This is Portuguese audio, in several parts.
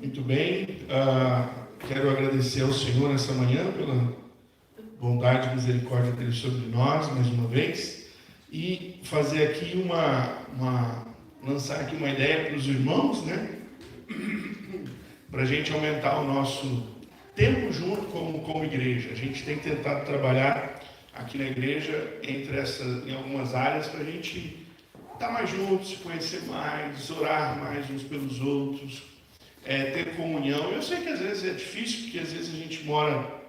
Muito bem, quero agradecer ao Senhor nessa manhã pela bondade e misericórdia dele sobre nós, mais uma vez, e fazer aqui lançar aqui uma ideia para os irmãos, né? Para a gente aumentar o nosso tempo junto como igreja. A gente tem tentado trabalhar aqui na igreja em algumas áreas para a gente estar mais juntos, se conhecer mais, orar mais uns pelos outros, ter comunhão. Eu sei que às vezes é difícil, porque às vezes a gente mora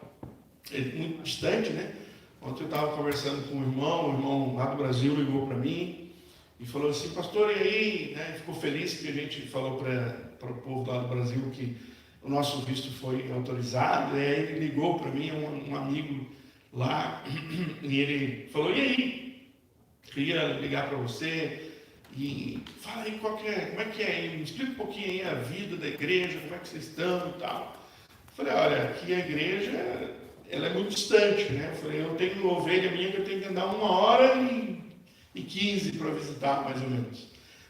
muito distante, né? Ontem eu estava conversando com o irmão lá do Brasil ligou para mim e falou assim: pastor, e aí? Né? Ficou feliz que a gente falou para o povo lá do Brasil que o nosso visto foi autorizado. E aí ele ligou para mim, um amigo lá, e ele falou: e aí? Queria ligar para você e fala aí como é que é aí, me explica um pouquinho aí a vida da igreja, como é que vocês estão e tal. Eu falei: olha, aqui a igreja, ela é muito distante, né? Eu falei: eu tenho uma ovelha minha que eu tenho que andar 1h15 para visitar, mais ou menos.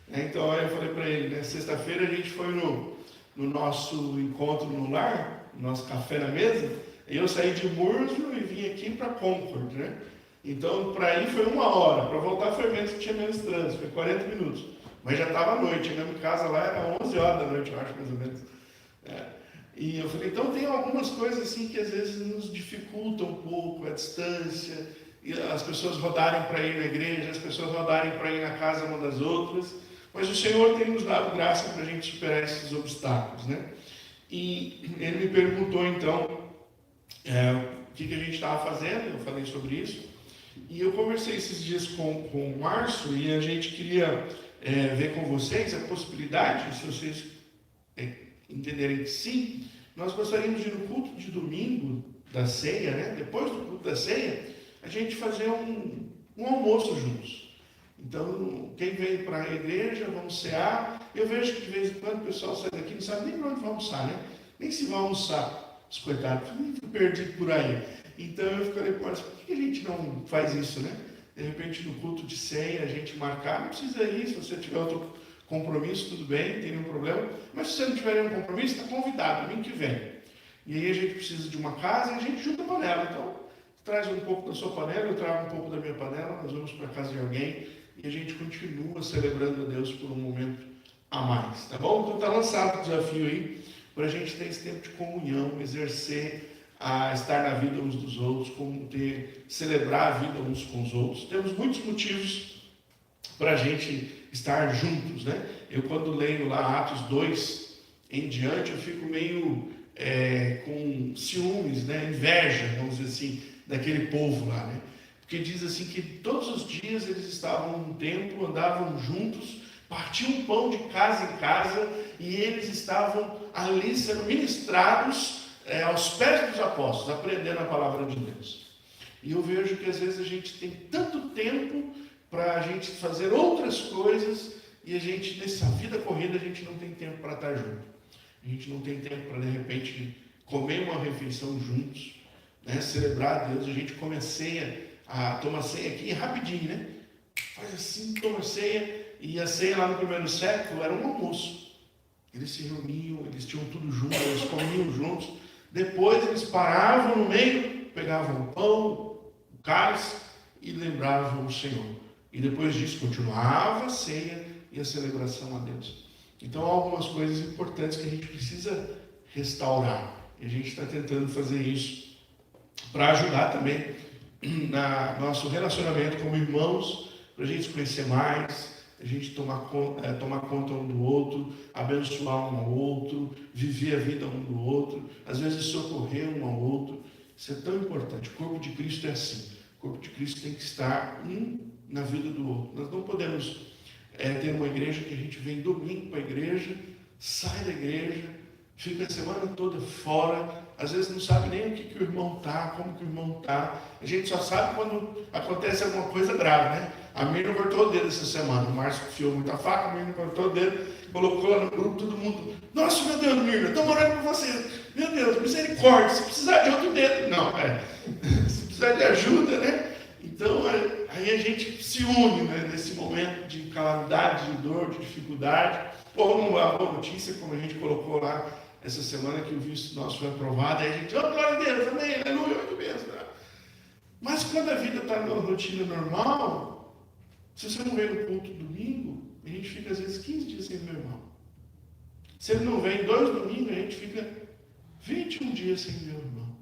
Então eu falei para ele, né? Sexta-feira a gente foi no nosso encontro no lar, no nosso café na mesa, e eu saí de Múrcio e vim aqui para Concord, né? Então, para ir foi 1 hora, para voltar foi menos, que tinha menos trânsito, foi 40 minutos. Mas já estava à noite, chegando em casa lá era 11 horas da noite, eu acho, mais ou menos. E eu falei: então tem algumas coisas assim que às vezes nos dificultam um pouco, a distância, e as pessoas rodarem para ir na igreja, as pessoas rodarem para ir na casa uma das outras, mas o Senhor tem nos dado graça para a gente superar esses obstáculos, né? E ele me perguntou então o que a gente estava fazendo. Eu falei sobre isso. E eu conversei esses dias com o Márcio e a gente queria ver com vocês a possibilidade, se vocês entenderem que sim, nós gostaríamos de ir no culto de domingo da ceia, né? Depois do culto da ceia, a gente fazer um almoço juntos. Então, quem vem para a igreja, vamos cear. Eu vejo que de vez em quando o pessoal sai daqui e não sabe nem para onde vai almoçar, né? Nem se vai almoçar, os coitados, ficam perdidos por aí. Então eu falei: por que a gente não faz isso, né? De repente no culto de ceia a gente marcar, não precisa ir, se você tiver outro compromisso, tudo bem, não tem nenhum problema, mas se você não tiver nenhum compromisso, está convidado, domingo que vem. E aí a gente precisa de uma casa e a gente junta a panela. Então, traz um pouco da sua panela, eu trago um pouco da minha panela, nós vamos para a casa de alguém e a gente continua celebrando a Deus por um momento a mais, tá bom? Então está lançado o desafio aí, para a gente ter esse tempo de comunhão, exercer a estar na vida uns dos outros, celebrar a vida uns com os outros. Temos muitos motivos para a gente estar juntos, né? Eu, quando leio lá Atos 2 em diante, eu fico meio com ciúmes, né? Inveja, vamos dizer assim, daquele povo lá, né? Porque diz assim que todos os dias eles estavam num templo, andavam juntos, partiam pão de casa em casa e eles estavam ali sendo ministrados aos pés dos apóstolos, aprendendo a palavra de Deus. E eu vejo que às vezes a gente tem tanto tempo para a gente fazer outras coisas e a gente, nessa vida corrida, a gente não tem tempo para estar junto. A gente não tem tempo para, de repente, comer uma refeição juntos, né? Celebrar a Deus. A gente toma ceia aqui rapidinho, né? Faz assim, toma ceia. E a ceia lá no primeiro século era um almoço. Eles se reuniam, eles tinham tudo junto, eles comiam juntos. Depois eles paravam no meio, pegavam o pão, o cálice e lembravam o Senhor. E depois disso continuava a ceia e a celebração a Deus. Então há algumas coisas importantes que a gente precisa restaurar. E a gente está tentando fazer isso para ajudar também no nosso relacionamento como irmãos, para a gente se conhecer mais, a gente tomar conta um do outro, abençoar um ao outro, viver a vida um do outro, às vezes socorrer um ao outro. Isso é tão importante. O corpo de Cristo é assim. O corpo de Cristo tem que estar um na vida do outro. Nós não podemos ter uma igreja que a gente vem domingo para a igreja, sai da igreja, fica a semana toda fora, às vezes não sabe nem o que o irmão está, como que o irmão está. A gente só sabe quando acontece alguma coisa grave, né? A Mirna cortou o dedo essa semana, o Márcio enfiou muita faca, a Mirna cortou o dedo, colocou lá no grupo, todo mundo: nossa, meu Deus, Mirna, estamos orando por você, meu Deus, misericórdia, se precisar de outro dedo. Não, se precisar de ajuda, né? Então, aí a gente se une, né, nesse momento de calamidade, de dor, de dificuldade. Ou uma boa notícia, como a gente colocou lá essa semana que o visto nosso foi aprovado, aí a gente, oh, glória a Deus, amém, aleluia, muito mesmo. Mas quando a vida está na rotina normal, se você não vem no culto domingo, a gente fica às vezes 15 dias sem ver o irmão. Se ele não vem 2 domingos, a gente fica 21 dias sem ver o irmão.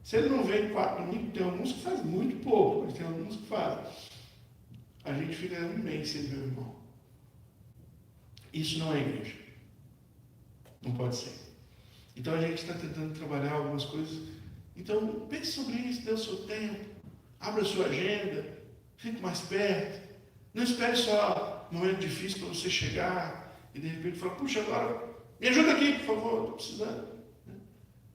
Se ele não vem 4 domingos, tem alguns que fazem muito pouco, mas tem alguns que fazem. A gente fica 1 mês sem ver o irmão. Isso não é igreja. Não pode ser. Então a gente está tentando trabalhar algumas coisas. Então pense sobre isso, dê o seu tempo, abra a sua agenda, fique mais perto. Não espere só um momento difícil para você chegar e de repente falar, puxa, agora me ajuda aqui, por favor, estou precisando.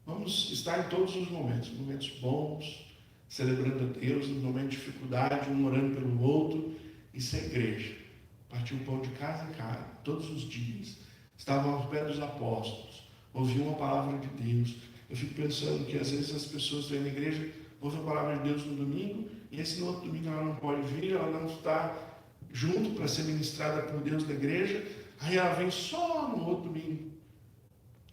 Vamos estar em todos os momentos bons, celebrando a Deus, no momento de dificuldade, um orando pelo outro. Isso é igreja. Partir o pão de casa em casa, todos os dias. Estavam aos pés dos apóstolos, ouviam a palavra de Deus. Eu fico pensando que às vezes as pessoas vêm na igreja, ouvem a palavra de Deus no domingo, e esse no outro domingo ela não pode vir, ela não está junto para ser ministrada por Deus na igreja, aí ela vem só no outro domingo.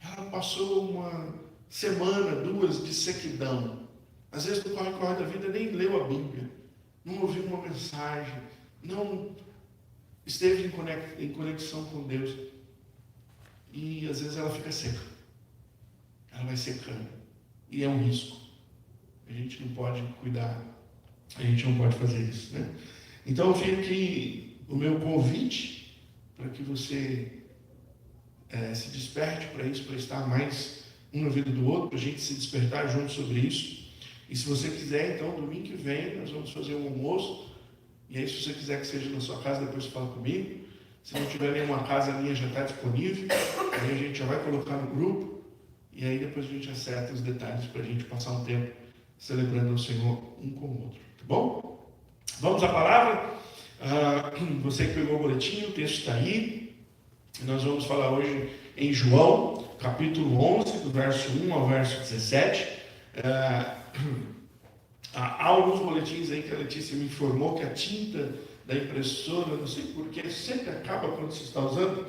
Ela passou uma semana, 2 de sequidão. Às vezes no corre-corre da vida nem leu a Bíblia, não ouviu uma mensagem, não esteve em conexão com Deus. E às vezes ela fica seca. Ela vai secando. E é um risco. A gente não pode cuidar. A gente não pode fazer isso, né? Então fica aqui o meu convite para que você se desperte para isso, para estar mais um na vida do outro, para a gente se despertar junto sobre isso. E se você quiser, então, domingo que vem, nós vamos fazer um almoço. E aí, se você quiser que seja na sua casa, depois você fala comigo. Se não tiver nenhuma casa minha, já está disponível. Aí a gente já vai colocar no grupo. E aí depois a gente acerta os detalhes para a gente passar um tempo celebrando o Senhor um com o outro. Tá bom? Vamos à palavra. Você que pegou o boletim, o texto está aí. Nós vamos falar hoje em João, capítulo 11, do verso 1 ao verso 17. Há alguns boletins aí que a Letícia me informou que a tinta da impressora, não sei porquê, sempre acaba quando se está usando,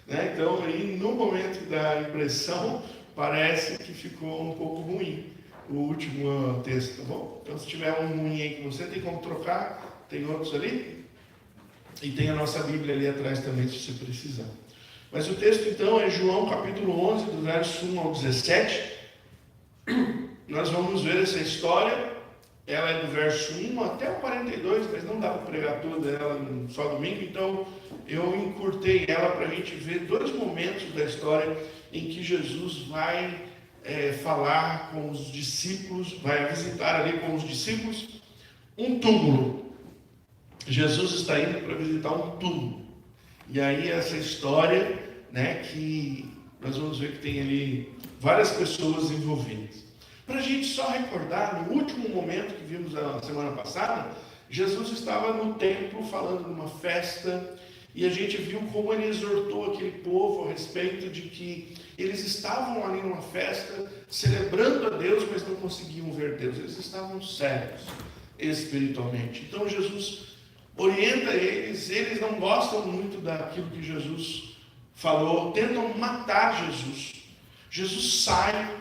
né? Então aí no momento da impressão parece que ficou um pouco ruim o último texto, tá bom? Então se tiver um ruim aí que você tem como trocar, tem outros ali, e tem a nossa Bíblia ali atrás também se você precisar. Mas o texto então é João capítulo 11, do verso 1 ao 17. Nós vamos ver essa história. Ela é do verso 1 até o 42, mas não dá para pregar toda ela só domingo, então eu encurtei ela para a gente ver 2 momentos da história em que Jesus vai falar com os discípulos, vai visitar ali com os discípulos um túmulo. Jesus está indo para visitar um túmulo. E aí essa história, né, que nós vamos ver que tem ali várias pessoas envolvidas. Para a gente só recordar, no último momento que vimos na semana passada, Jesus estava no templo falando numa festa, e a gente viu como ele exortou aquele povo a respeito de que eles estavam ali numa festa, celebrando a Deus, mas não conseguiam ver Deus, eles estavam cegos espiritualmente. Então Jesus orienta eles não gostam muito daquilo que Jesus falou, tentam matar Jesus. Jesus sai,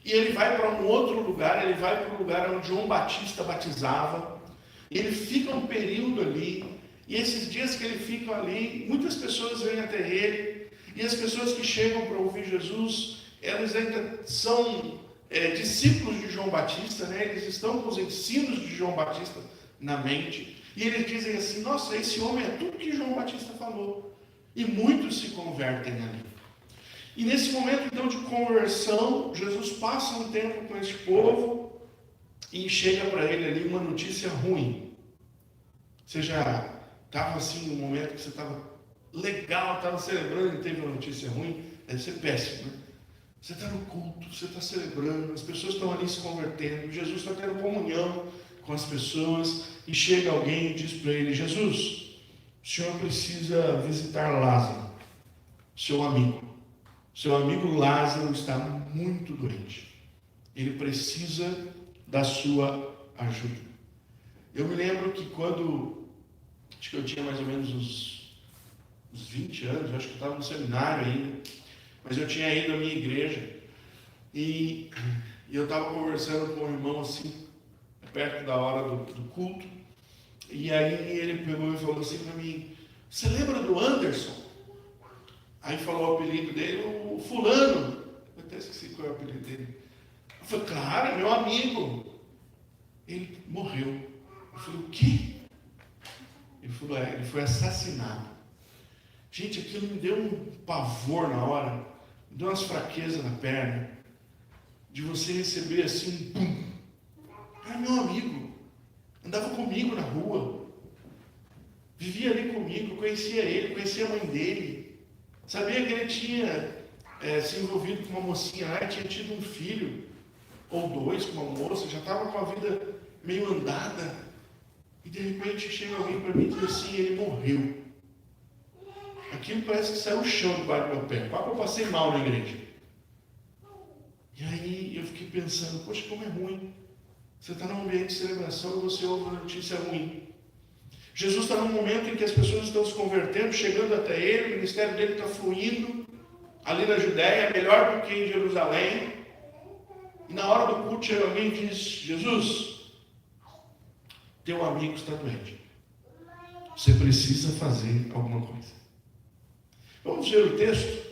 e ele vai para um outro lugar, ele vai para o lugar onde João Batista batizava. Ele fica um período ali, e esses dias que ele fica ali, muitas pessoas vêm até ele, e as pessoas que chegam para ouvir Jesus, elas ainda são discípulos de João Batista, né? Eles estão com os ensinos de João Batista na mente, e eles dizem assim, nossa, esse homem é tudo que João Batista falou. E muitos se convertem ali. E nesse momento então de conversão, Jesus passa um tempo com esse povo e chega para ele ali uma notícia ruim. Você já estava assim, no momento que você estava legal, estava celebrando e teve uma notícia ruim, deve ser péssimo, né? Você está no culto, você está celebrando, as pessoas estão ali se convertendo, Jesus está tendo comunhão com as pessoas, e chega alguém e diz para ele, Jesus, o senhor precisa visitar Lázaro, seu amigo. Seu amigo Lázaro está muito doente. Ele precisa da sua ajuda. Eu me lembro que quando, acho que eu tinha mais ou menos uns 20 anos, acho que eu estava no seminário ainda, mas eu tinha ido à minha igreja e eu estava conversando com o irmão assim, perto da hora do culto, e aí ele pegou e falou assim para mim: você lembra do Anderson? Aí falou o apelido dele, o fulano. Eu até esqueci qual é o apelido dele. Eu falei: claro, é meu amigo. Ele morreu. Eu falei: o quê? Ele falou: ele foi assassinado. Gente, aquilo me deu um pavor na hora, me deu umas fraquezas na perna, de você receber assim, pum. Era meu amigo, andava comigo na rua, vivia ali comigo, conhecia ele, conhecia a mãe dele, sabia que ele tinha se envolvido com uma mocinha lá, tinha tido um filho, ou dois, com uma moça, já estava com a vida meio andada, e de repente chega alguém para mim e diz assim: ele morreu. Aquilo parece que saiu o chão debaixo do meu pé, quase que eu passei mal na igreja. E aí eu fiquei pensando: poxa, como é ruim. Você está num ambiente de celebração e você ouve uma notícia ruim. Jesus está num momento em que as pessoas estão se convertendo, chegando até ele, o ministério dele está fluindo ali na Judéia, melhor do que em Jerusalém. E na hora do culto chega alguém e diz: Jesus, teu amigo está doente. Você precisa fazer alguma coisa. Vamos ver o texto,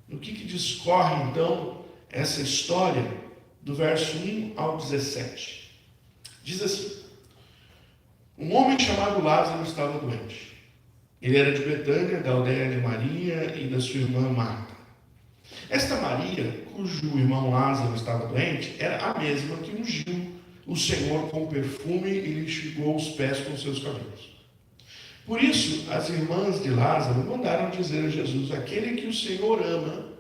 no que discorre então essa história, do verso 1 ao 17. Diz assim: um homem chamado Lázaro estava doente. Ele era de Betânia, da aldeia de Maria e da sua irmã Marta. Esta Maria, cujo irmão Lázaro estava doente, era a mesma que ungiu o Senhor com perfume e lhe enxugou os pés com seus cabelos. Por isso, as irmãs de Lázaro mandaram dizer a Jesus: aquele que o Senhor ama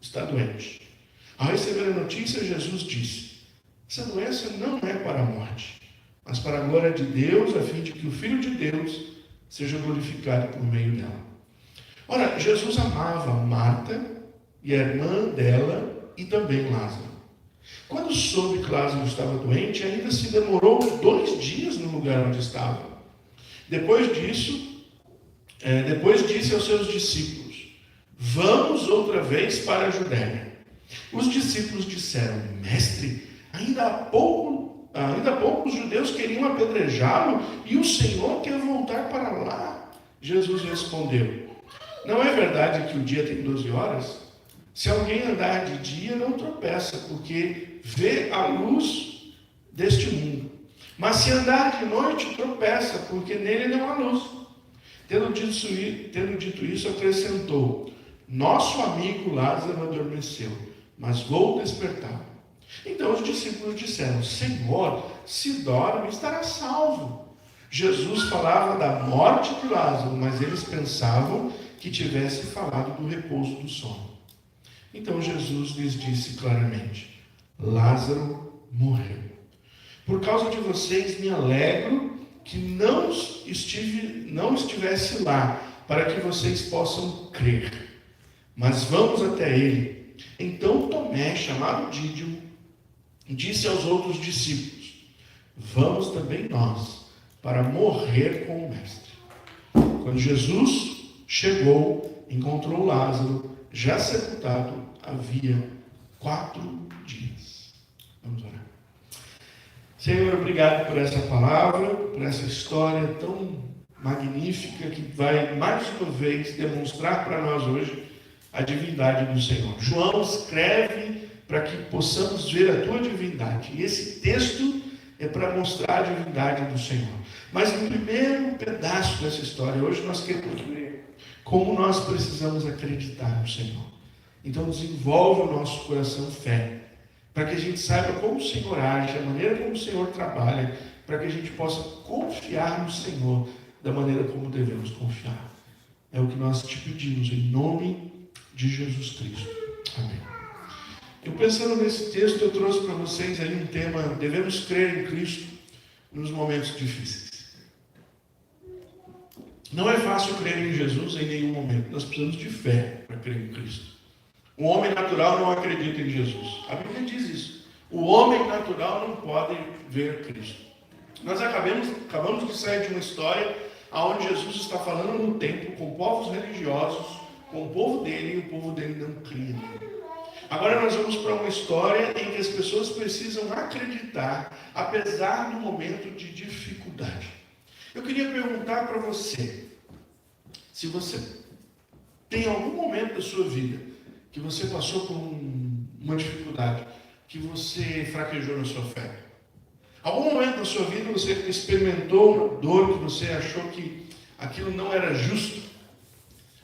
está doente. Ao receber a notícia, Jesus disse: essa doença não é para a morte, mas para a glória de Deus, a fim de que o Filho de Deus seja glorificado por meio dela. Ora, Jesus amava Marta e a irmã dela e também Lázaro. Quando soube que Lázaro estava doente, ainda se demorou 2 dias no lugar onde estava. Depois disse aos seus discípulos: vamos outra vez para a Judéia. Os discípulos disseram: mestre, ainda há pouco os judeus queriam apedrejá-lo e o Senhor quer voltar para lá. Jesus respondeu: não é verdade que o dia tem 12 horas? Se alguém andar de dia, não tropeça, porque vê a luz deste mundo. Mas se andar de noite, tropeça, porque nele não há luz. Tendo dito isso, acrescentou: nosso amigo Lázaro adormeceu, mas vou despertá-lo. Então os discípulos disseram: Senhor, se dorme, estará salvo. Jesus falava da morte de Lázaro, mas eles pensavam que tivesse falado do repouso do sono. Então Jesus lhes disse claramente: Lázaro morreu. Por causa de vocês me alegro que não estivesse lá, para que vocês possam crer. Mas vamos até ele. Então Tomé, chamado Dídimo, disse aos outros discípulos: vamos também nós, para morrer com o mestre. Quando Jesus chegou, encontrou Lázaro já sepultado havia 4 dias. Vamos orar. Senhor, obrigado por essa palavra, por essa história tão magnífica que vai mais uma vez demonstrar para nós hoje a divindade do Senhor. João escreve para que possamos ver a tua divindade. E esse texto é para mostrar a divindade do Senhor. Mas no primeiro pedaço dessa história, hoje nós queremos ver como nós precisamos acreditar no Senhor. Então desenvolve o nosso coração fé, para que a gente saiba como o Senhor age, a maneira como o Senhor trabalha, para que a gente possa confiar no Senhor da maneira como devemos confiar. É o que nós te pedimos, em nome de Jesus Cristo. Amém. Eu pensando nesse texto, eu trouxe para vocês aí um tema: devemos crer em Cristo nos momentos difíceis. Não é fácil crer em Jesus em nenhum momento. Nós precisamos de fé para crer em Cristo. O homem natural não acredita em Jesus. A Bíblia diz isso. O homem natural não pode ver Cristo. Nós acabamos de sair de uma história onde Jesus está falando no templo com povos religiosos, com o povo dele e o povo dele não cria nele. Agora nós vamos para uma história em que as pessoas precisam acreditar, apesar do momento de dificuldade. Eu queria perguntar para você, se você tem algum momento da sua vida que você passou por uma dificuldade, que você fraquejou na sua fé. Algum momento da sua vida você experimentou uma dor que você achou que aquilo não era justo.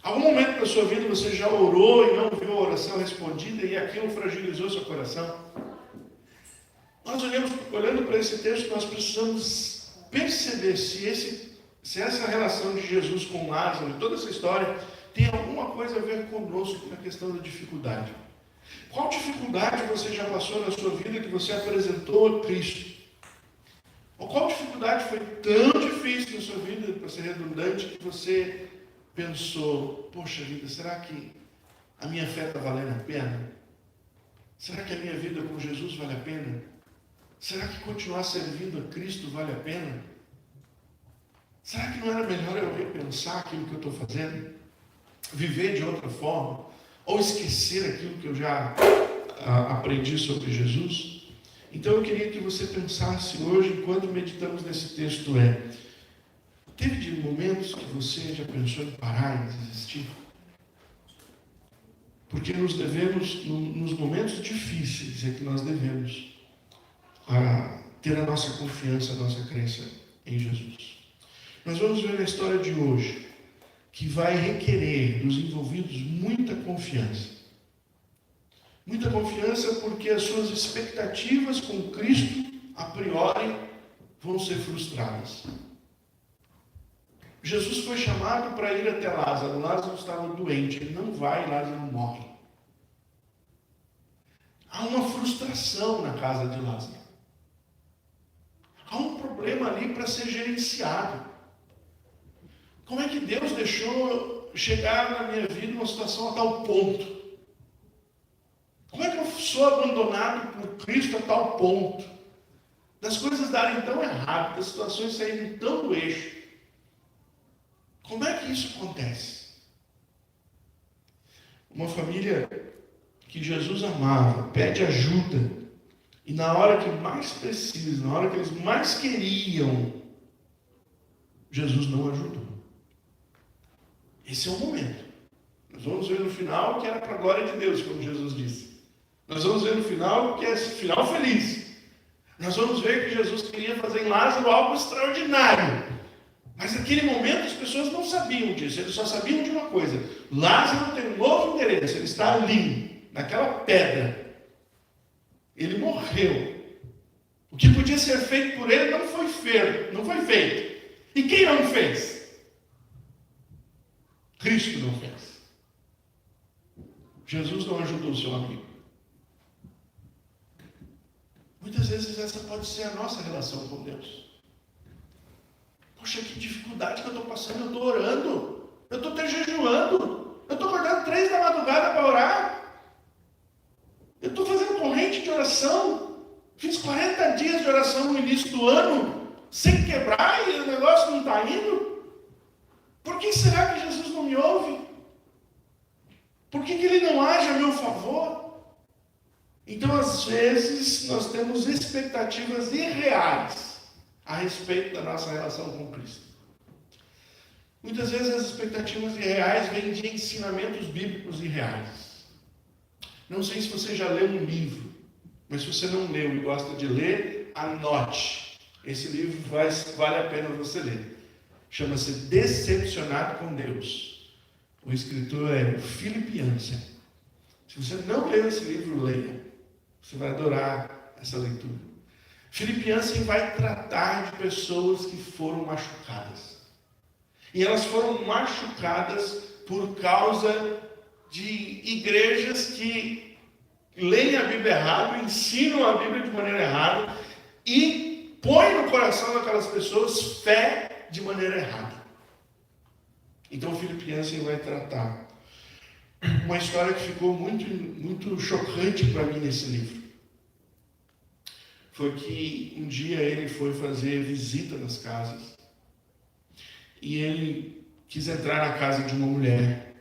Algum momento da sua vida você já orou e não viu a oração respondida e aquilo fragilizou seu coração. Nós olhando para esse texto, nós precisamos perceber se essa relação de Jesus com Lázaro e toda essa história tem alguma coisa a ver conosco na questão da dificuldade. Qual dificuldade você já passou na sua vida que você apresentou a Cristo? Ou qual dificuldade foi tão difícil na sua vida, para ser redundante, que você pensou, poxa vida, será que a minha fé está valendo a pena? Será que a minha vida com Jesus vale a pena? Será que continuar servindo a Cristo vale a pena? Será que não era melhor eu repensar aquilo que eu estou fazendo? Viver de outra forma? Ou esquecer aquilo que eu já aprendi sobre Jesus? Então eu queria que você pensasse hoje, enquanto meditamos nesse texto, teve momentos que você já pensou em parar e desistir? Porque nos momentos difíceis é que nós devemos ter a nossa confiança, a nossa crença em Jesus. Nós vamos ver na história de hoje que vai requerer dos envolvidos muita confiança. Muita confiança porque as suas expectativas com Cristo, a priori, vão ser frustradas. Jesus foi chamado para ir até Lázaro. Lázaro estava doente, ele não vai, Lázaro morre. Há uma frustração na casa de Lázaro. Há um problema ali para ser gerenciado. Como é que Deus deixou chegar na minha vida uma situação a tal ponto? Como é que eu sou abandonado por Cristo a tal ponto? Das coisas darem tão errado, das situações saírem tão do eixo. Como é que isso acontece? Uma família que Jesus amava, pede ajuda, e na hora que mais precisa, na hora que eles mais queriam, Jesus não ajudou. Esse é o momento. Nós vamos ver no final que era para a glória de Deus, como Jesus disse. Nós vamos ver no final que é final feliz. Nós vamos ver que Jesus queria fazer em Lázaro algo extraordinário. Mas naquele momento as pessoas não sabiam disso. Eles só sabiam de uma coisa. Lázaro tem um novo endereço. Ele está ali, naquela pedra. Ele morreu. O que podia ser feito por ele não foi feito. E quem não fez? Cristo não fez. Jesus não ajudou o seu amigo. Muitas vezes essa pode ser a nossa relação com Deus. Poxa, que dificuldade que eu estou passando. Eu estou orando. Eu estou até jejuando. Eu estou acordando 3 da madrugada para orar. Eu estou fazendo corrente de oração. Fiz 40 dias de oração no início do ano, sem quebrar, e o negócio não está indo. Por que será que Jesus não me ouve? Por que Ele não age a meu favor? Então, às vezes, nós temos expectativas irreais a respeito da nossa relação com Cristo. Muitas vezes as expectativas irreais vêm de ensinamentos bíblicos irreais. Não sei se você já leu um livro, mas se você não leu e gosta de ler, anote. Esse livro vale a pena você ler. Chama-se Decepcionado com Deus. O escritor é Philip Yancey. Se você não leu esse livro, leia. Você vai adorar essa leitura. Philip Yancey vai tratar de pessoas que foram machucadas. E elas foram machucadas por causa de igrejas que leem a Bíblia errado, ensinam a Bíblia de maneira errada e põem no coração daquelas pessoas fé de maneira errada. Então o Philip Yancey vai tratar uma história que ficou muito chocante para mim nesse livro. Foi que um dia ele foi fazer visita nas casas e ele quis entrar na casa de uma mulher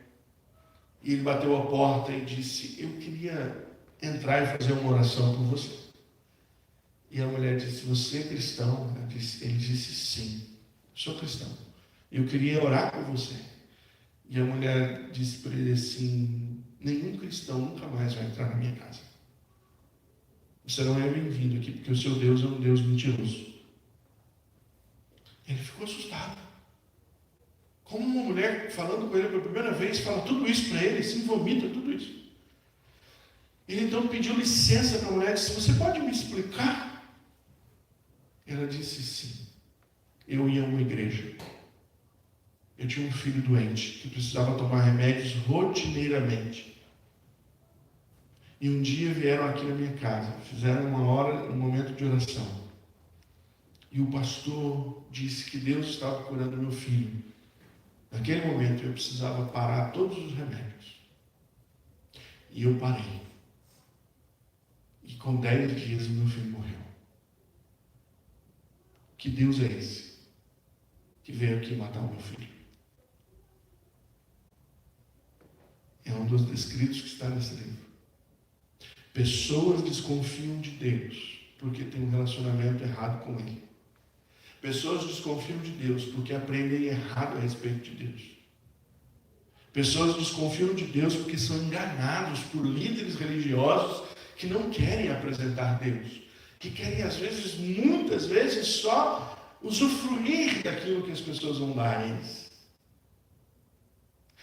E ele bateu a porta e disse: eu queria entrar e fazer uma oração por você. E a mulher disse: você é cristão? Ele disse: sim, sou cristão. Eu queria orar por você. E a mulher disse para ele assim: nenhum cristão nunca mais vai entrar na minha casa. Você não é bem-vindo aqui, porque o seu Deus é um Deus mentiroso. Ele ficou assustado. Como uma mulher falando com ele pela primeira vez, fala tudo isso para ele, se vomita tudo isso. Ele então pediu licença para a mulher e disse: você pode me explicar? Ela disse: sim. Eu ia a uma igreja. Eu tinha um filho doente que precisava tomar remédios rotineiramente. E um dia vieram aqui na minha casa, fizeram uma hora, um momento de oração. E o pastor disse que Deus estava curando meu filho. Naquele momento eu precisava parar todos os remédios. E eu parei. E com 10 dias o meu filho morreu. Que Deus é esse que veio aqui matar o meu filho? É um dos descritos que está nesse livro. Pessoas desconfiam de Deus porque tem um relacionamento errado com Ele. Pessoas desconfiam de Deus porque aprendem errado a respeito de Deus. Pessoas desconfiam de Deus porque são enganados por líderes religiosos que não querem apresentar Deus, que querem, às vezes, muitas vezes, só usufruir daquilo que as pessoas vão dar a eles.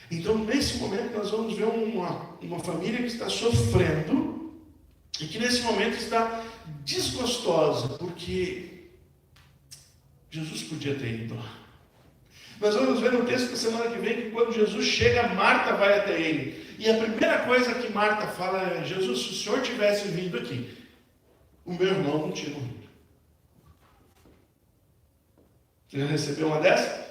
Então, nesse momento, nós vamos ver uma família que está sofrendo e que, nesse momento, está desgostosa, porque Jesus podia ter ido lá. Nós vamos ver no texto da semana que vem que quando Jesus chega, Marta vai até ele. E a primeira coisa que Marta fala é: Jesus, se o Senhor tivesse vindo aqui, o meu irmão não tinha morrido. Você já recebeu uma dessa?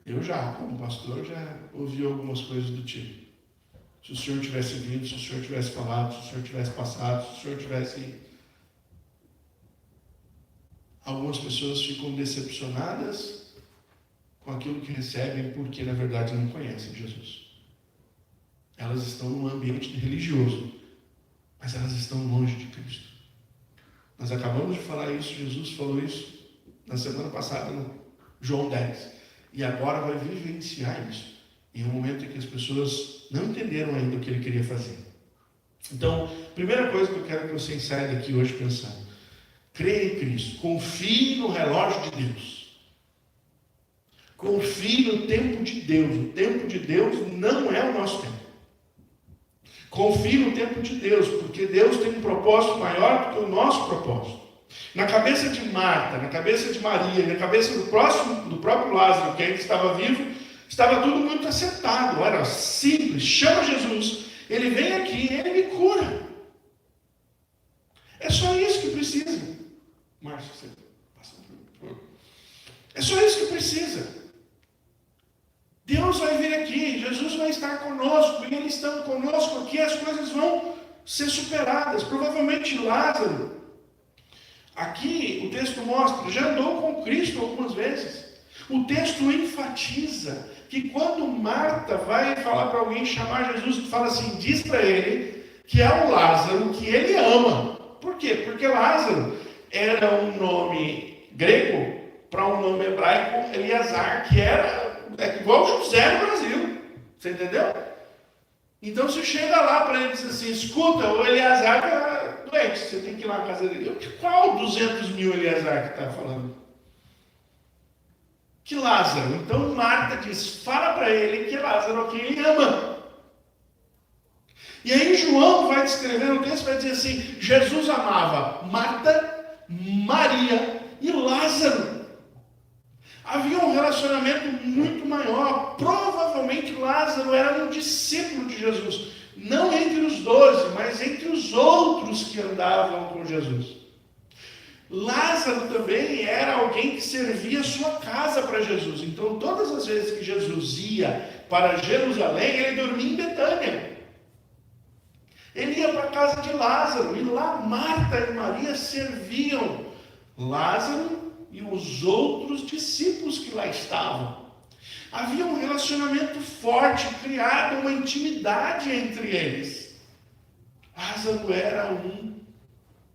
Eu já, como pastor, já ouvi algumas coisas do tipo. Se o Senhor tivesse vindo, se o Senhor tivesse falado, se o Senhor tivesse passado, se o Senhor tivesse... Algumas pessoas ficam decepcionadas com aquilo que recebem porque, na verdade, não conhecem Jesus. Elas estão num ambiente religioso, mas elas estão longe de Cristo. Nós acabamos de falar isso, Jesus falou isso na semana passada, no João 10. E agora vai vivenciar isso em um momento em que as pessoas não entenderam ainda o que ele queria fazer. Então, primeira coisa que eu quero que você saia daqui hoje pensando: creia em Cristo, confie no relógio de Deus, confie no tempo de Deus. O tempo de Deus não é o nosso tempo. Confie no tempo de Deus, porque Deus tem um propósito maior do que o nosso propósito. Na cabeça de Marta, na cabeça de Maria, na cabeça do próprio Lázaro, que ainda estava vivo, estava tudo muito acertado, era simples. Chama Jesus, ele vem aqui, ele me cura. É só isso que precisa. Márcio, você passa por favor. É só isso que precisa. Deus vai vir aqui, Jesus vai estar conosco, e Ele estando conosco aqui, as coisas vão ser superadas. Provavelmente Lázaro, aqui o texto mostra, já andou com Cristo algumas vezes. O texto enfatiza que quando Marta vai falar para alguém chamar Jesus, fala assim, diz para ele que é o Lázaro que ele ama. Por quê? Porque Lázaro era um nome grego para um nome hebraico, Eleazar, que era igual José no Brasil. Você entendeu? Então você chega lá para ele e diz assim, escuta, o Eleazar está doente, você tem que ir lá na casa dele. Qual 200 mil Eleazar que está falando? Que Lázaro. Então Marta diz, fala para ele que Lázaro é quem ele ama. E aí João vai descrever no texto, vai dizer assim, Jesus amava Marta, Maria e Lázaro. Havia um relacionamento muito maior. Provavelmente Lázaro era um discípulo de Jesus. Não entre os 12, mas entre os outros que andavam com Jesus. Lázaro também era alguém que servia sua casa para Jesus. Então, todas as vezes que Jesus ia para Jerusalém, ele dormia em Betânia. Ele ia para a casa de Lázaro. E lá Marta e Maria serviam Lázaro e os outros discípulos que lá estavam. Havia um relacionamento forte, criado uma intimidade entre eles. Lázaro era um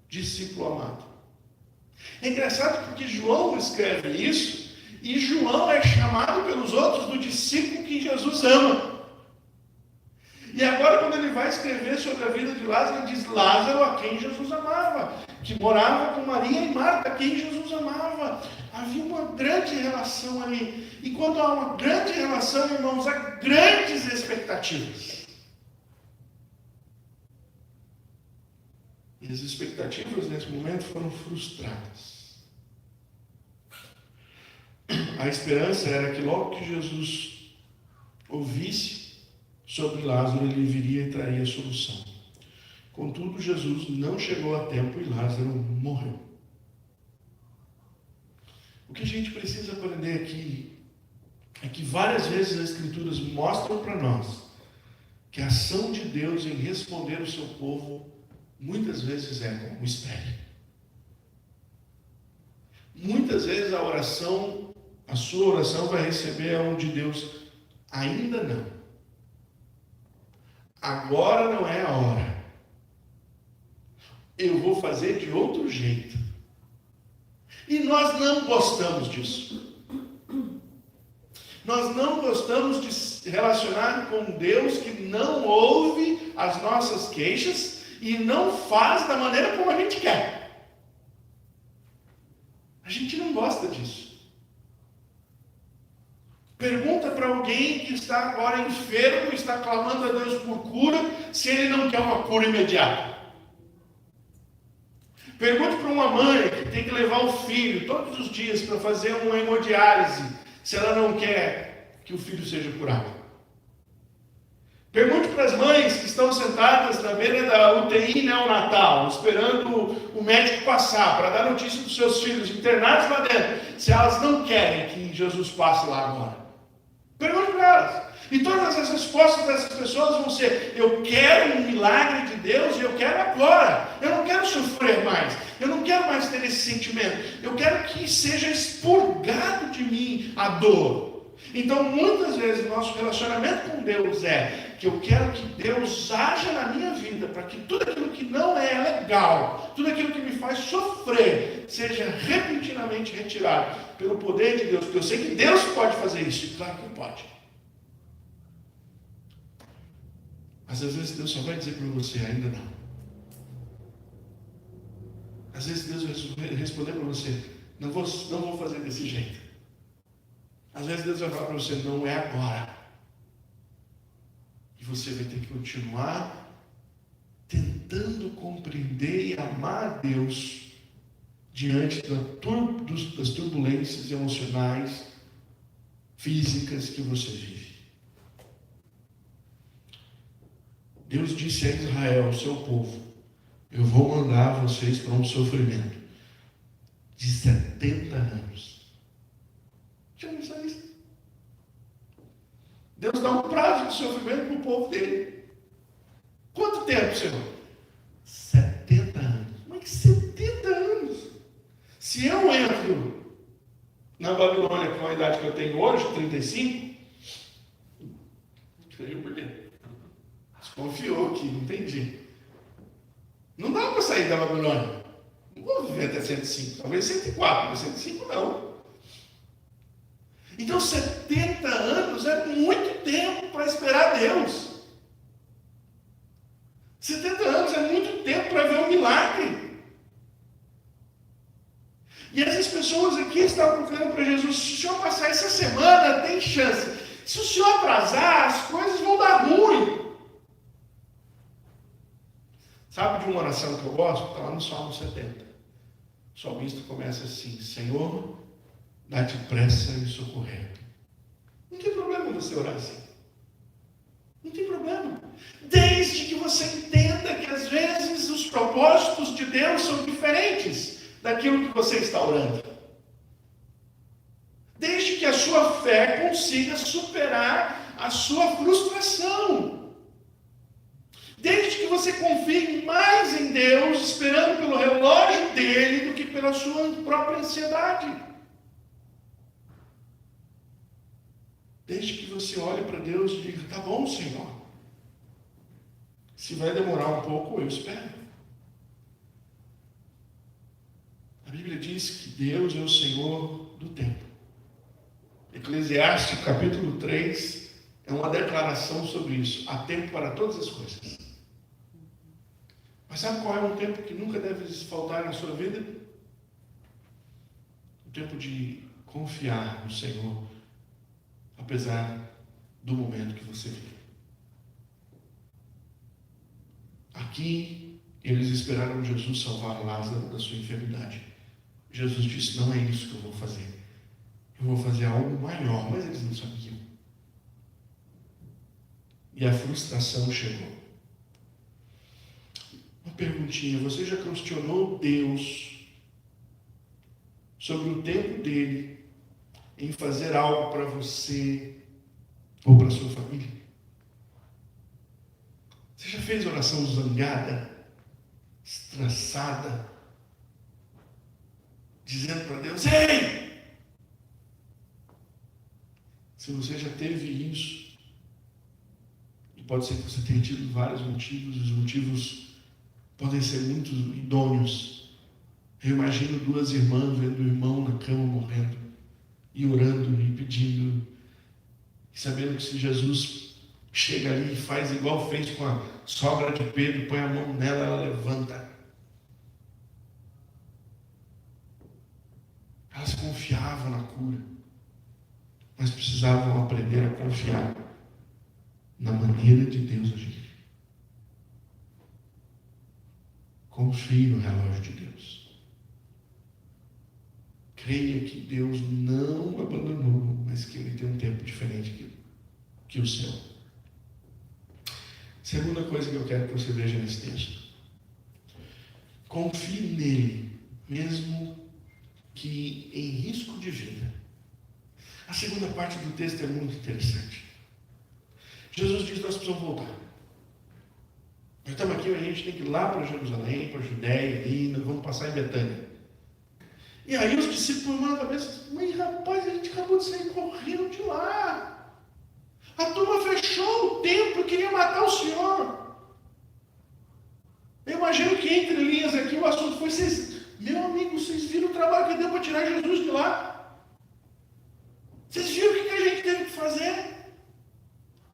discípulo amado. É engraçado porque João escreve isso, e João é chamado pelos outros do discípulo que Jesus ama. E agora, quando ele vai escrever sobre a vida de Lázaro, ele diz Lázaro, a quem Jesus amava, que morava com Maria e Marta, a quem Jesus amava. Havia uma grande relação ali. E quando há uma grande relação, irmãos, há grandes expectativas. E as expectativas nesse momento foram frustradas. A esperança era que logo que Jesus ouvisse sobre Lázaro, ele viria e traria a solução. Contudo, Jesus não chegou a tempo e Lázaro morreu. O que a gente precisa aprender aqui é que várias vezes as Escrituras mostram para nós que a ação de Deus em responder ao seu povo muitas vezes é como espere. Muitas vezes a sua oração vai receber aonde Deus ainda não. Agora não é a hora. Eu vou fazer de outro jeito. E nós não gostamos disso. Nós não gostamos de se relacionar com Deus que não ouve as nossas queixas e não faz da maneira como a gente quer. A gente não gosta disso. Pergunta para alguém que está agora enfermo, está clamando a Deus por cura, se ele não quer uma cura imediata. Pergunte para uma mãe que tem que levar o filho todos os dias para fazer uma hemodiálise, se ela não quer que o filho seja curado. Pergunte para as mães que estão sentadas na beira da UTI neonatal, esperando o médico passar para dar notícia dos seus filhos internados lá dentro, se elas não querem que Jesus passe lá agora. Pergunte para elas. E todas as respostas dessas pessoas vão ser: eu quero um milagre de Deus e eu quero agora. Eu não quero sofrer mais. Eu não quero mais ter esse sentimento. Eu quero que seja expurgado de mim a dor. Então, muitas vezes, o nosso relacionamento com Deus é que eu quero que Deus haja na minha vida para que tudo aquilo que não é legal, tudo aquilo que me faz sofrer, seja repentinamente retirado pelo poder de Deus. Porque eu sei que Deus pode fazer isso. Claro que pode. Mas às vezes Deus só vai dizer para você: ainda não. Às vezes Deus vai responder para você: não vou fazer desse jeito. Às vezes Deus vai falar para você: não é agora. E você vai ter que continuar tentando compreender e amar a Deus diante das turbulências emocionais, físicas que você vive. Deus disse a Israel, seu povo: eu vou mandar vocês para um sofrimento de 70 anos. Já pensou isso? Deus dá um prazo de sofrimento para o povo dele. Quanto tempo, Senhor? 70 anos. Mas que 70 anos? Se eu entro na Babilônia com a idade que eu tenho hoje, 35, desconfiou que, não entendi. Não dá para sair da Babilônia. Não vou viver até 105, talvez 104, mas 105 não. Então 70 anos é muito tempo para esperar Deus. 70 anos é muito tempo para ver um milagre. E essas pessoas aqui estavam procurando para Jesus: se o Senhor passar essa semana, tem chance. Se o Senhor atrasar, as coisas vão dar ruim. Sabe de uma oração que eu gosto? Está lá no Salmo 70. O salmista começa assim: Senhor, dá-te pressa em socorrer. Não tem problema você orar assim. Não tem problema. Desde que você entenda que às vezes os propósitos de Deus são diferentes daquilo que você está orando. Desde que a sua fé consiga superar a sua frustração. Desde que você confie mais em Deus, esperando pelo relógio dele, do que pela sua própria ansiedade. Desde que você olhe para Deus e diga, tá bom, Senhor. Se vai demorar um pouco, eu espero. A Bíblia diz que Deus é o Senhor do tempo. Eclesiastes, capítulo 3, é uma declaração sobre isso. Há tempo para todas as coisas. Mas sabe qual é um tempo que nunca deve faltar na sua vida? O tempo de confiar no Senhor, apesar do momento que você vive. Aqui, eles esperaram Jesus salvar Lázaro da sua enfermidade. Jesus disse, não é isso que eu vou fazer. Eu vou fazer algo maior, mas eles não sabiam. E a frustração chegou. Uma perguntinha, você já questionou Deus sobre o tempo dele em fazer algo para você ou para sua família? Você já fez oração zangada, estressada, dizendo para Deus, ei! Se você já teve isso, e pode ser que você tenha tido vários motivos, os motivos podem ser muito idôneos. Eu imagino duas irmãs vendo o irmão na cama morrendo, e orando e pedindo, e sabendo que se Jesus chega ali e faz igual fez com a sogra de Pedro, põe a mão nela, ela levanta. Elas confiavam na cura, mas precisavam aprender a confiar na maneira de Deus agir. Confie no relógio de Deus. Creia que Deus não abandonou, mas que Ele tem um tempo diferente que o seu. Segunda coisa que eu quero que você veja nesse texto. Confie nele, mesmo que em risco de vida. A segunda parte do texto é muito interessante. Jesus diz que nós precisamos voltar. Nós estamos aqui, a gente tem que ir lá para Jerusalém, para a Judéia, ali, nós vamos passar em Betânia. E aí os discípulos mandam a cabeça, mas rapaz, a gente acabou de sair correndo de lá. A turma fechou o templo, queria matar o Senhor. Eu imagino que entre linhas aqui o assunto foi, meu amigo, vocês viram o trabalho que deu para tirar Jesus de lá? Vocês viram o que a gente teve que fazer?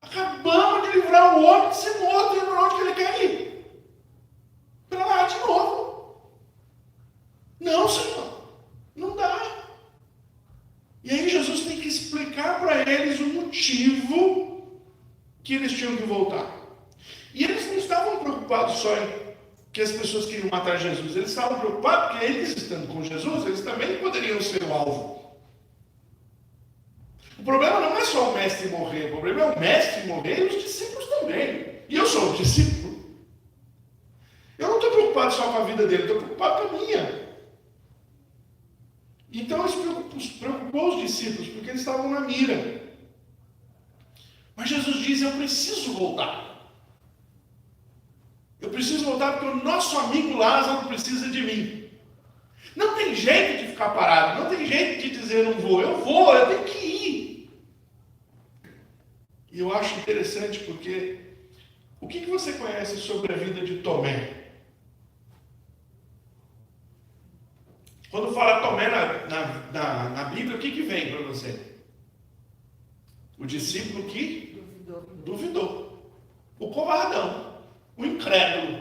Acabamos de livrar o homem de ser morto, e para onde que ele quer ir? Para lá de novo. Não, Senhor, não dá. E aí Jesus tem que explicar para eles o motivo que eles tinham que voltar. E eles não estavam preocupados só em que as pessoas queriam matar Jesus, eles estavam preocupados porque eles, estando com Jesus, eles também poderiam ser o alvo. O problema não é só o mestre morrer, o problema é o mestre morrer e os discípulos também. E eu sou um discípulo. Eu não estou preocupado só com a vida dele, estou preocupado com a minha. Então isso preocupou os discípulos, porque eles estavam na mira. Mas Jesus diz, eu preciso voltar. Eu preciso voltar porque o nosso amigo Lázaro precisa de mim. Não tem jeito de ficar parado, não tem jeito de dizer não vou. Eu tenho que ir. E eu acho interessante porque o que você conhece sobre a vida de Tomé? Quando fala Tomé na Bíblia, o que vem para você? O discípulo que duvidou. O covardão. O incrédulo.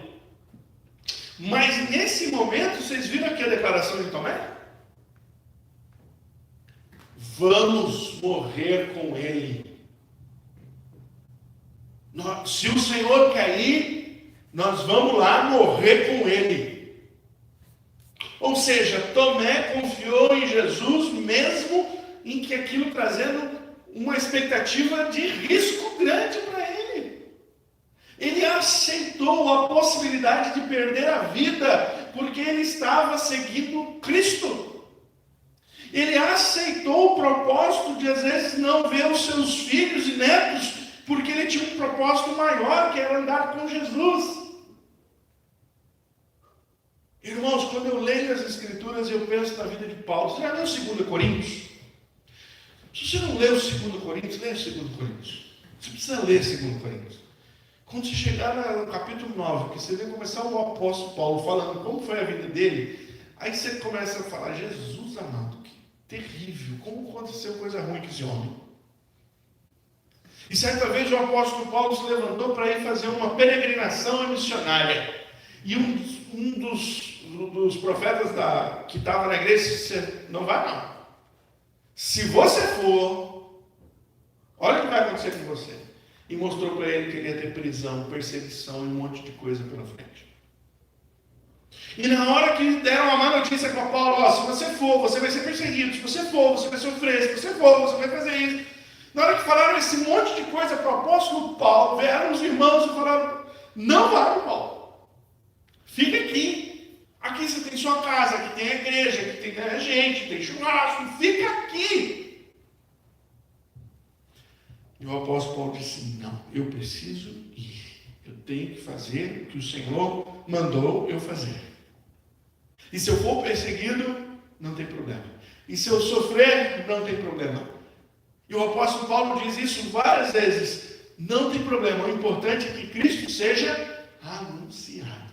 Mas nesse momento, vocês viram aqui a declaração de Tomé? Vamos morrer com ele. Se o Senhor quer ir, nós vamos lá morrer com ele. Ou seja, Tomé confiou em Jesus, mesmo em que aquilo trazendo uma expectativa de risco grande para ele. Ele aceitou a possibilidade de perder a vida, porque ele estava seguindo Cristo. Ele aceitou o propósito de, às vezes, não ver os seus filhos e netos, porque ele tinha um propósito maior, que era andar com Jesus. Irmãos, quando eu leio as Escrituras, eu penso na vida de Paulo. Você já leu 2 Coríntios? Se Se você não leu o 2 Coríntios, leia o 2 Coríntios. Você precisa ler 2 Coríntios. Quando você chegar no capítulo 9, que você vai começar o apóstolo Paulo falando como foi a vida dele, aí você começa a falar, Jesus amado, que terrível, como aconteceu coisa ruim com esse homem. E certa vez o apóstolo Paulo se levantou para ir fazer uma peregrinação missionária. E um dos profetas que estava na igreja disse, não vai não. Se você for, olha o que vai acontecer com você. E mostrou para ele que ele ia ter prisão, perseguição e um monte de coisa pela frente. E na hora que deram uma má notícia para Paulo, se você for, você vai ser perseguido, se você for, você vai sofrer, se você for, você vai fazer isso. Na hora que falaram esse monte de coisa para o apóstolo Paulo, vieram os irmãos e falaram, não vai, Paulo. Fica aqui. Aqui você tem sua casa, aqui tem a igreja, aqui tem a gente, tem churrasco, fica aqui. E o apóstolo Paulo disse, não, eu preciso ir. Eu tenho que fazer o que o Senhor mandou eu fazer. E se eu for perseguido, não tem problema. E se eu sofrer, não tem problema. E o apóstolo Paulo diz isso várias vezes. Não tem problema, o importante é que Cristo seja anunciado.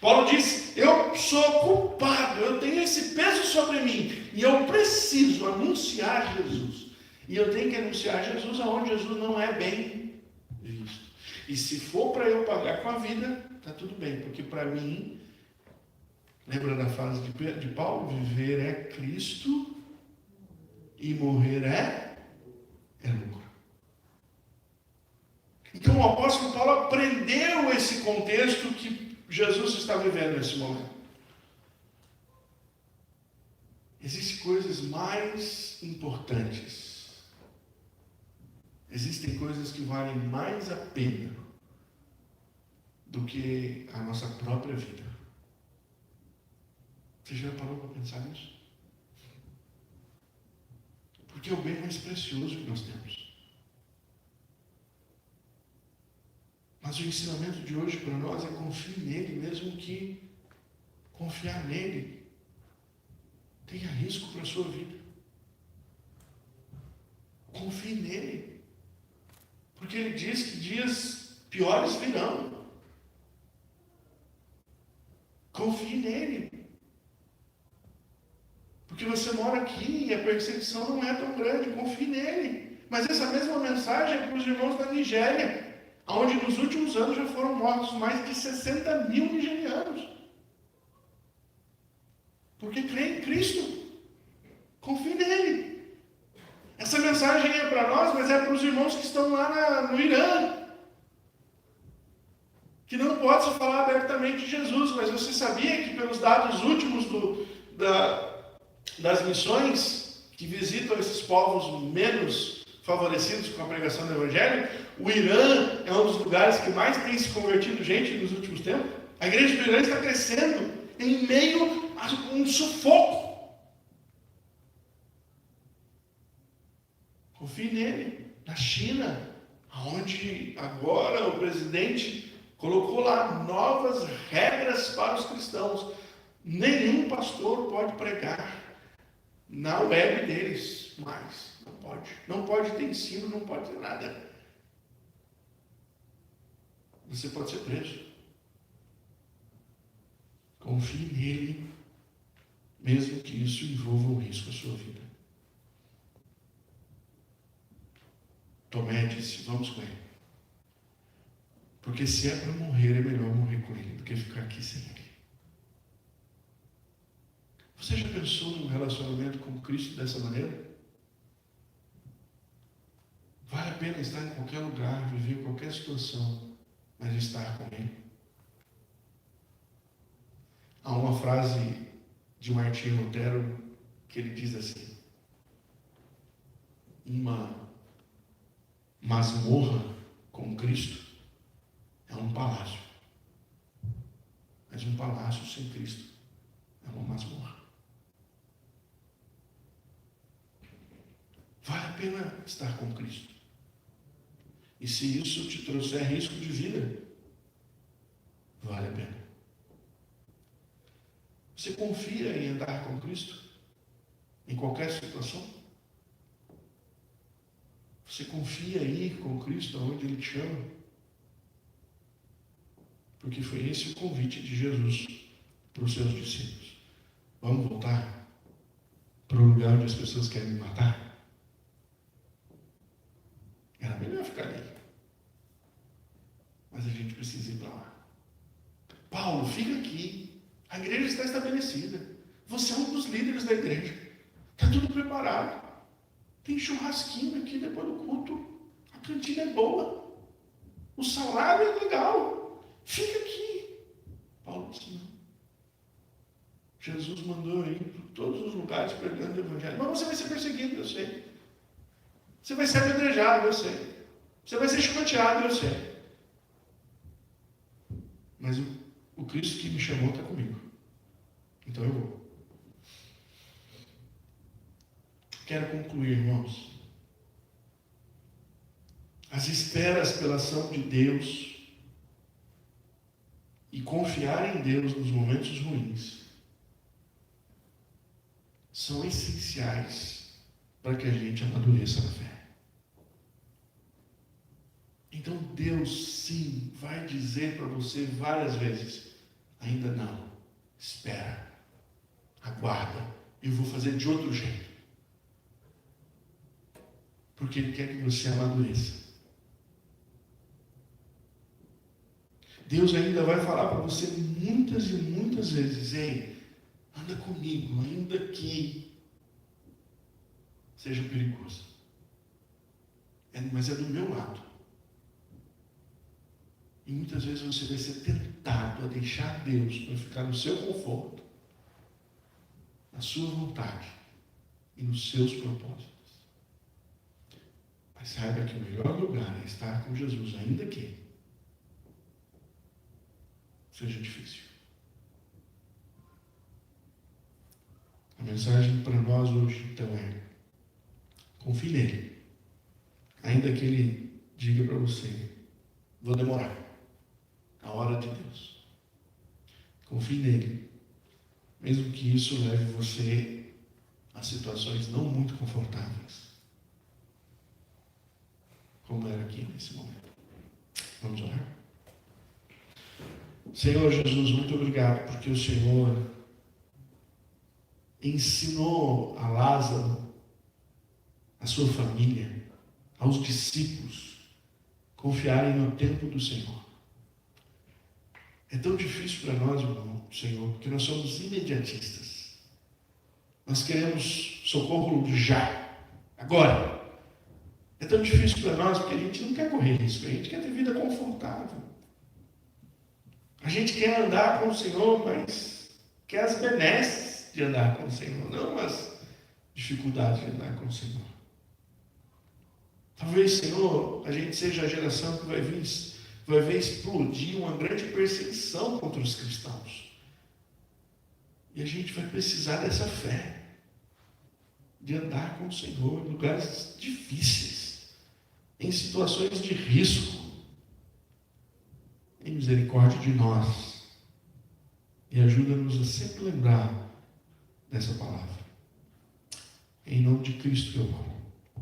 Paulo diz, eu sou culpado, eu tenho esse peso sobre mim, e eu preciso anunciar Jesus. E eu tenho que anunciar Jesus aonde Jesus não é bem visto. E se for para eu pagar com a vida, está tudo bem, porque para mim, lembra da frase de Paulo? Viver é Cristo e morrer é lucro. Então o apóstolo Paulo aprendeu esse contexto que Jesus está vivendo nesse momento. Existem coisas mais importantes. Existem coisas que valem mais a pena do que a nossa própria vida. Você já parou para pensar nisso? Porque é o bem mais precioso que nós temos. Mas o ensinamento de hoje para nós é confie nele, mesmo que confiar nele tenha risco para a sua vida. Confie nele. Porque ele diz que dias piores virão. Confie nele. Porque você mora aqui e a perseguição não é tão grande. Confie nele. Mas essa mesma mensagem é para os irmãos da Nigéria, onde nos últimos anos já foram mortos mais de 60 mil nigerianos. Porque creem em Cristo. Confie nele. Essa mensagem é para nós, mas é para os irmãos que estão lá no Irã. Que não pode se falar abertamente de Jesus, mas você sabia que pelos dados últimos das missões que visitam esses povos menos favorecidos com a pregação do Evangelho, o Irã é um dos lugares que mais tem se convertido gente nos últimos tempos. A igreja do Irã está crescendo em meio a um sufoco. Confie nele. Na China, onde agora o presidente colocou lá novas regras para os cristãos. Nenhum pastor pode pregar na web deles mais. Não pode. Não pode ter ensino, não pode ter nada. Você pode ser preso. Confie nele, mesmo que isso envolva um risco à sua vida. Tomé disse, vamos com ele. Porque se é para morrer, é melhor morrer com ele do que ficar aqui sem ele. Você já pensou num relacionamento com Cristo dessa maneira? Vale a pena estar em qualquer lugar, viver em qualquer situação, mas estar com ele? Há uma frase de Martinho Lutero que ele diz assim: uma masmorra com Cristo é um palácio, mas um palácio sem Cristo é uma masmorra. Vale a pena estar com Cristo. E se isso te trouxer risco de vida, vale a pena. Você confia em andar com Cristo? Em qualquer situação? Você confia aí com Cristo aonde Ele te chama? Porque foi esse o convite de Jesus para os seus discípulos. Vamos voltar para o lugar onde as pessoas querem me matar? Era melhor ficar ali. Mas a gente precisa ir para lá. Paulo, fica aqui. A igreja está estabelecida. Você é um dos líderes da igreja. Está tudo preparado. Tem churrasquinho aqui depois do culto. A cantina é boa. O salário é legal. Fica aqui. Paulo disse não. Jesus mandou ir para todos os lugares pregando o evangelho. Mas você vai ser perseguido, eu sei. Você vai ser apedrejado, eu sei. Você vai ser chicoteado, eu sei. Mas o Cristo que me chamou está comigo. Então eu vou. Quero concluir, irmãos. As esperas pela ação de Deus e confiar em Deus nos momentos ruins são essenciais para que a gente amadureça na fé. Então Deus sim vai dizer para você várias vezes: ainda não, espera, aguarda, eu vou fazer de outro jeito. Porque Ele quer que você amadureça. Deus ainda vai falar para você muitas e muitas vezes: ei, anda comigo, ainda que seja perigoso. Mas é do meu lado. E muitas vezes você vai ser tentado a deixar Deus para ficar no seu conforto, na sua vontade e nos seus propósitos. Mas saiba que o melhor lugar é estar com Jesus, ainda que seja difícil. A mensagem para nós hoje, então, é: confie nele. Ainda que Ele diga para você: vou demorar. A hora de Deus. Confie nele. Mesmo que isso leve você a situações não muito confortáveis. Como era aqui nesse momento. Vamos orar? Senhor Jesus, muito obrigado porque o Senhor ensinou a Lázaro, a sua família, aos discípulos, confiarem no tempo do Senhor. É tão difícil para nós, irmão, Senhor, porque nós somos imediatistas. Nós queremos socorro já, agora. É tão difícil para nós porque a gente não quer correr risco, a gente quer ter vida confortável. A gente quer andar com o Senhor, mas quer as benesses de andar com o Senhor, não as dificuldades de andar com o Senhor. Talvez, Senhor, a gente seja a geração que vai ver explodir uma grande perseguição contra os cristãos. E a gente vai precisar dessa fé, de andar com o Senhor em lugares difíceis, em situações de risco. Tem misericórdia de nós e ajuda-nos a sempre lembrar dessa palavra. Em nome de Cristo que eu oro.